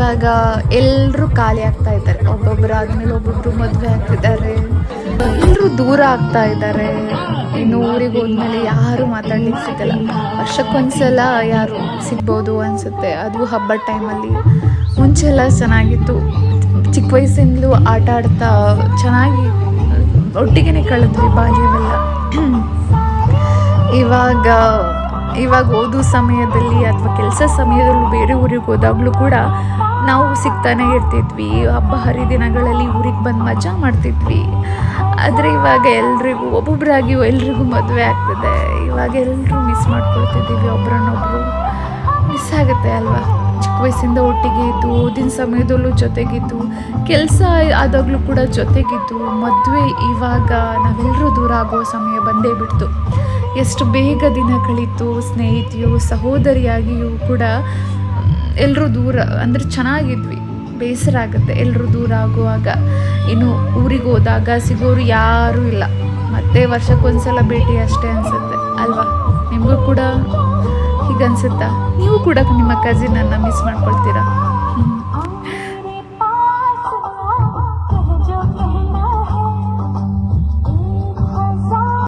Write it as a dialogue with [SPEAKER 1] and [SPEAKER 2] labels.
[SPEAKER 1] ಇವಾಗ ಎಲ್ಲರೂ ಖಾಲಿ ಆಗ್ತಾ ಇದ್ದಾರೆ. ಒಬ್ಬೊಬ್ಬರು ಆದಮೇಲೆ ಒಬ್ಬೊಬ್ಬರು ಮದುವೆ ಆಗ್ತಿದ್ದಾರೆ, ಎಲ್ಲರೂ ದೂರ ಆಗ್ತಾ ಇದ್ದಾರೆ. ಇನ್ನು ಊರಿಗೆ ಹೋದ್ಮೇಲೆ ಯಾರು ಮಾತಾಡ್ಲಿಕ್ಕೆ ಸಿಗಲ್ಲ. ವರ್ಷಕ್ಕೊಂದ್ಸಲ ಯಾರು ಸಿಗ್ಬೋದು ಅನಿಸುತ್ತೆ, ಅದು ಹಬ್ಬದ ಟೈಮಲ್ಲಿ. ಮುಂಚೆ ಎಲ್ಲ ಚೆನ್ನಾಗಿತ್ತು, ಚಿಕ್ಕ ವಯಸ್ಸಿಂದಲೂ ಆಟ ಆಡ್ತಾ ಚೆನ್ನಾಗಿ ಒಟ್ಟಿಗೆ ಕಳೆದ್ವಿ ಬಾಲ್ಯವೆಲ್ಲ. ಇವಾಗ ಓದೋ ಸಮಯದಲ್ಲಿ ಅಥವಾ ಕೆಲಸ ಸಮಯದಲ್ಲೂ ಬೇರೆ ಊರಿಗೆ ಹೋದಾಗಲೂ ಕೂಡ ನಾವು ಸಿಗ್ತಾನೆ ಇರ್ತಿದ್ವಿ. ಹಬ್ಬ ಹರಿದಿನಗಳಲ್ಲಿ ಊರಿಗೆ ಬಂದು ಮಜಾ ಮಾಡ್ತಿದ್ವಿ. ಆದರೆ ಇವಾಗ ಎಲ್ರಿಗೂ ಒಬ್ಬೊಬ್ಬರಾಗಿ ಎಲ್ರಿಗೂ ಮದುವೆ ಆಗ್ತದೆ. ಇವಾಗ ಎಲ್ಲರೂ ಮಿಸ್ ಮಾಡ್ಕೊಳ್ತಿದ್ದೀವಿ, ಒಬ್ರನ್ನೊಬ್ರು ಮಿಸ್ ಆಗುತ್ತೆ ಅಲ್ವಾ. ಚಿಕ್ಕ ವಯಸ್ಸಿಂದ ಒಟ್ಟಿಗೆ ಇದ್ದು, ಓದಿನ ಸಮಯದಲ್ಲೂ ಜೊತೆಗಿದ್ದು, ಕೆಲಸ ಆದಾಗಲೂ ಕೂಡ ಜೊತೆಗಿದ್ದು, ಮದುವೆ ಇವಾಗ ನಾವೆಲ್ಲರೂ ದೂರ ಆಗೋ ಸಮಯ ಬಂದೇ ಬಿಡ್ತು. ಎಷ್ಟು ಬೇಗ ದಿನ ಕಳೀತು. ಸ್ನೇಹಿತೆಯು ಸಹೋದರಿಯಾಗಿಯೂ ಕೂಡ ಎಲ್ಲರೂ ದೂರ ಅಂದರೆ ಚೆನ್ನಾಗಿದ್ವಿ. ಬೇಸರ ಆಗುತ್ತೆ ಎಲ್ಲರೂ ದೂರ ಆಗುವಾಗ. ಇನ್ನು ಊರಿಗೆ ಹೋದಾಗ ಸಿಗೋರು ಯಾರೂ ಇಲ್ಲ. ಮತ್ತೆ ವರ್ಷಕ್ಕೊಂದ್ಸಲ ಭೇಟಿ ಅಷ್ಟೇ ಅನಿಸುತ್ತೆ ಅಲ್ವಾ. ನಿಮಗೂ ಕೂಡ ಹೀಗನ್ಸುತ್ತಾ? ನೀವು ಕೂಡ ನಿಮ್ಮ ಕಸಿನನ್ನು ಮಿಸ್ ಮಾಡ್ಕೊಳ್ತೀರಾ?